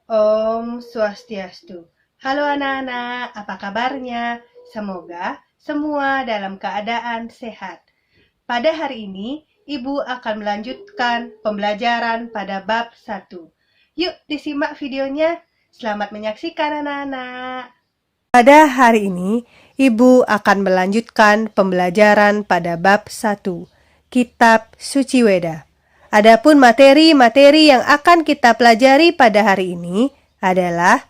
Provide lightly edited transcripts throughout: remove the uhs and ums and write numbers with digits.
Om Swastiastu. Halo anak-anak, apa kabarnya? Semoga semua dalam keadaan sehat. Pada hari ini, Ibu akan melanjutkan pembelajaran pada bab 1. Yuk disimak videonya. Selamat menyaksikan anak-anak. Pada hari ini, Ibu akan melanjutkan pembelajaran pada bab 1, Kitab Suci Weda. Adapun materi-materi yang akan kita pelajari pada hari ini adalah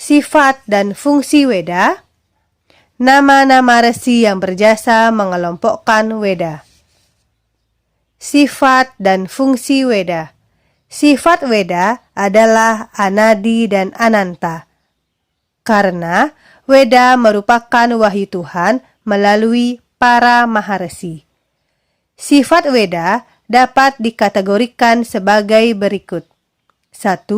sifat dan fungsi Weda, nama-nama resi yang berjasa mengelompokkan Weda. Sifat dan fungsi Weda. Sifat Weda adalah Anadi dan Ananta, karena Weda merupakan wahyu Tuhan melalui para maharesi. Sifat Weda dapat dikategorikan sebagai berikut. 1.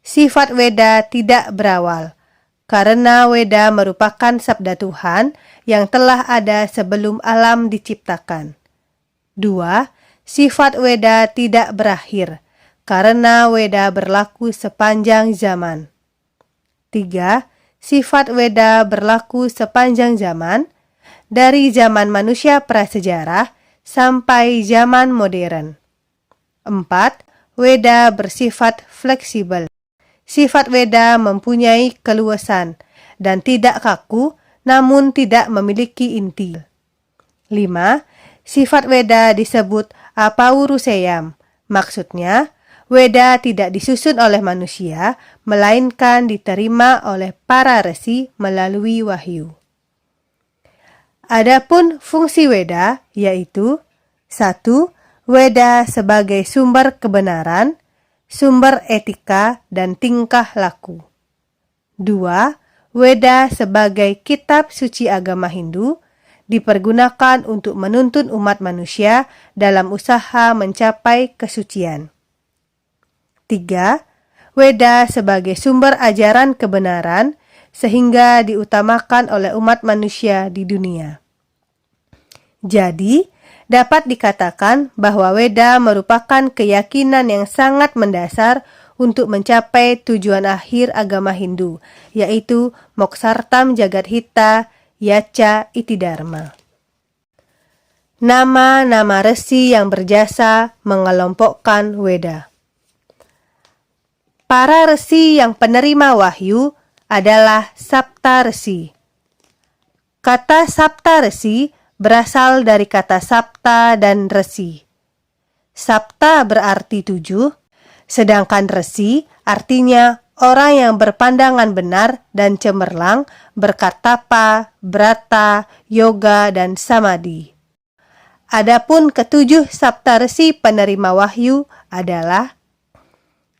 Sifat Weda tidak berawal, karena Weda merupakan sabda Tuhan yang telah ada sebelum alam diciptakan. 2. Sifat Weda tidak berakhir, karena Weda berlaku sepanjang zaman. 3. Sifat Weda berlaku sepanjang zaman, dari zaman manusia prasejarah sampai zaman modern. 4. Weda bersifat fleksibel. Sifat Weda mempunyai keluasan dan tidak kaku, namun tidak memiliki inti. 5. Sifat Weda disebut apauruseyam. Maksudnya, Weda tidak disusun oleh manusia, melainkan diterima oleh para resi melalui wahyu. Adapun fungsi Weda yaitu 1. Weda sebagai sumber kebenaran, sumber etika dan tingkah laku. 2. Weda sebagai kitab suci agama Hindu dipergunakan untuk menuntun umat manusia dalam usaha mencapai kesucian. 3. Weda sebagai sumber ajaran kebenaran sehingga diutamakan oleh umat manusia di dunia. Jadi, dapat dikatakan bahwa Weda merupakan keyakinan yang sangat mendasar untuk mencapai tujuan akhir agama Hindu, yaitu Moksartam Jagadhita Yacha Iti Dharma. Nama-nama resi yang berjasa mengelompokkan Weda. Para resi yang penerima wahyu adalah Sapta Resi. Kata Sapta Resi berasal dari kata Sapta dan Resi. Sapta berarti 7, sedangkan Resi artinya orang yang berpandangan benar dan cemerlang, berkatapa, brata, yoga, dan samadhi. Adapun ketujuh Sapta Resi penerima wahyu adalah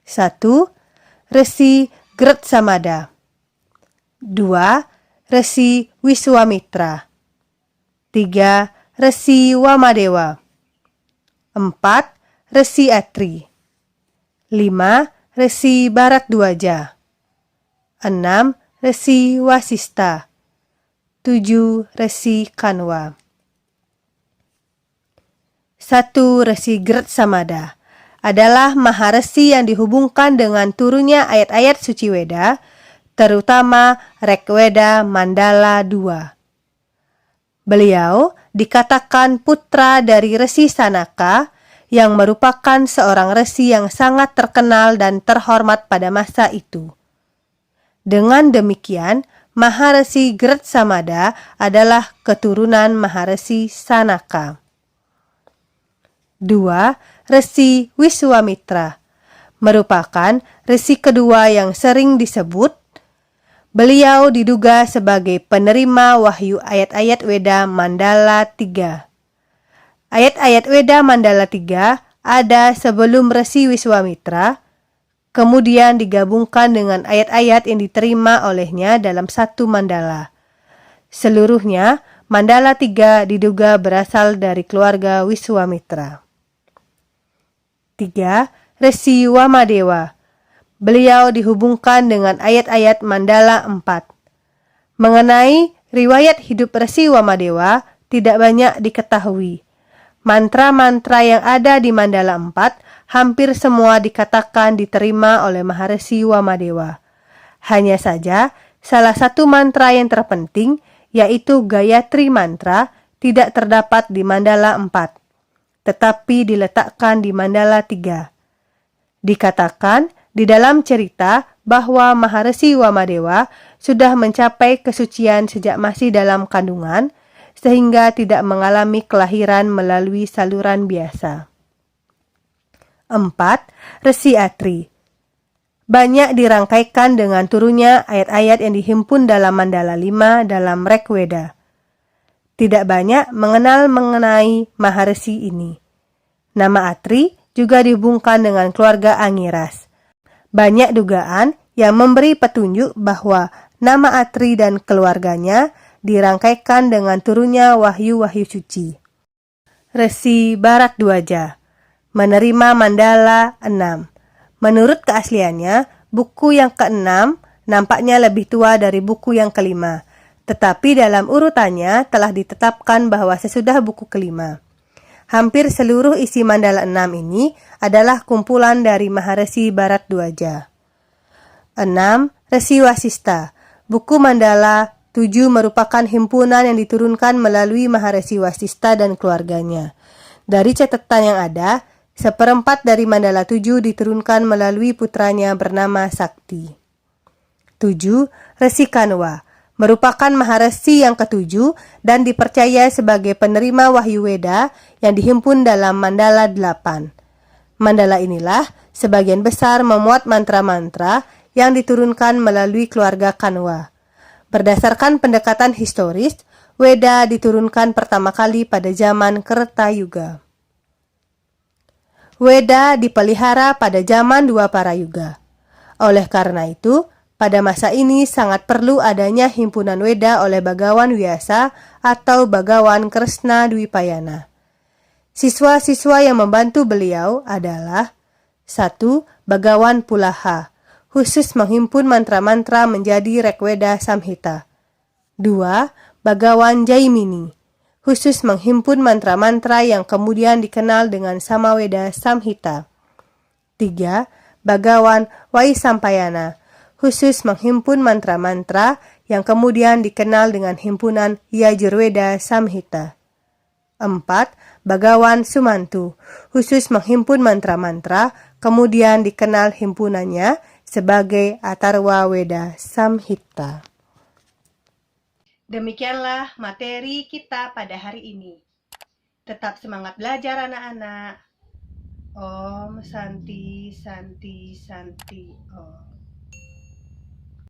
1. Resi Gretsamada. 2. Resi Wiswamitra. 3. Resi Wamadewa. 4. Resi Atri. 5. Resi Bharadwaja. 6. Resi Wasista. 7. Resi Kanwa. 1. Resi Gretsamada adalah maharesi yang dihubungkan dengan turunnya ayat-ayat suci Weda, terutama Rigveda Mandala 2. Beliau dikatakan putra dari Resi Sanaka yang merupakan seorang resi yang sangat terkenal dan terhormat pada masa itu. Dengan demikian, Maharesi Gretsamada adalah keturunan Maharesi Sanaka. 2. Resi Wiswamitra merupakan resi kedua yang sering disebut. Beliau diduga sebagai penerima wahyu ayat-ayat Weda Mandala 3. Ayat-ayat Weda Mandala 3 ada sebelum Resi Wiswamitra, kemudian digabungkan dengan ayat-ayat yang diterima olehnya dalam satu mandala. Seluruhnya, Mandala 3 diduga berasal dari keluarga Wiswamitra. 3. Resi Wamadewa. Beliau dihubungkan dengan ayat-ayat Mandala 4. Mengenai riwayat hidup Resi Wamadewa tidak banyak diketahui. Mantra-mantra yang ada di Mandala 4 hampir semua dikatakan diterima oleh Maharesi Wamadewa. Hanya saja, salah satu mantra yang terpenting, yaitu Gayatri Mantra, tidak terdapat di Mandala 4, tetapi diletakkan di Mandala 3. Dikatakan di dalam cerita bahwa Maharesi Wamadewa sudah mencapai kesucian sejak masih dalam kandungan, sehingga tidak mengalami kelahiran melalui saluran biasa. 4. Resi Atri. Banyak dirangkaikan dengan turunnya ayat-ayat yang dihimpun dalam Mandala 5 dalam Rigveda. Tidak banyak mengenai Maharesi ini. Nama Atri juga dihubungkan dengan keluarga Angiras. Banyak dugaan yang memberi petunjuk bahwa nama Atri dan keluarganya dirangkaikan dengan turunnya wahyu-wahyu suci. Resi Bharadwaja menerima Mandala 6. Menurut keasliannya, buku yang ke-6 nampaknya lebih tua dari buku yang ke-5, tetapi dalam urutannya telah ditetapkan bahwa sesudah buku ke-5. Hampir seluruh isi Mandala 6 ini adalah kumpulan dari Maharesi Bharadwaja. 6. Resi Wasista. Buku Mandala 7 merupakan himpunan yang diturunkan melalui Maharesi Wasista dan keluarganya. Dari catatan yang ada, 1/4 dari Mandala 7 diturunkan melalui putranya bernama Sakti. 7. Resi Kanwa merupakan Maharesi yang ke-7 dan dipercaya sebagai penerima Wahyu Weda yang dihimpun dalam Mandala 8. Mandala inilah sebagian besar memuat mantra-mantra yang diturunkan melalui keluarga Kanwa. Berdasarkan pendekatan historis, Weda diturunkan pertama kali pada zaman Kerta Yuga. Weda dipelihara pada zaman Dwapara Yuga. Oleh karena itu, pada masa ini sangat perlu adanya himpunan Weda oleh Bagawan Vyasa atau Bagawan Kresna Dwipayana. Siswa-siswa yang membantu beliau adalah 1. Bagawan Pulaha, khusus menghimpun mantra-mantra menjadi Rigveda Samhita. 2. Bagawan Jaimini, khusus menghimpun mantra-mantra yang kemudian dikenal dengan Samaweda Samhita. 3. Bagawan Vaisampayana, khusus menghimpun mantra-mantra yang kemudian dikenal dengan himpunan Yajurveda Samhita. 4. Bagawan Sumantu, khusus menghimpun mantra-mantra, kemudian dikenal himpunannya sebagai Atharva Veda Samhita. Demikianlah materi kita pada hari ini. Tetap semangat belajar anak-anak. Om Santi Santi Santi Om.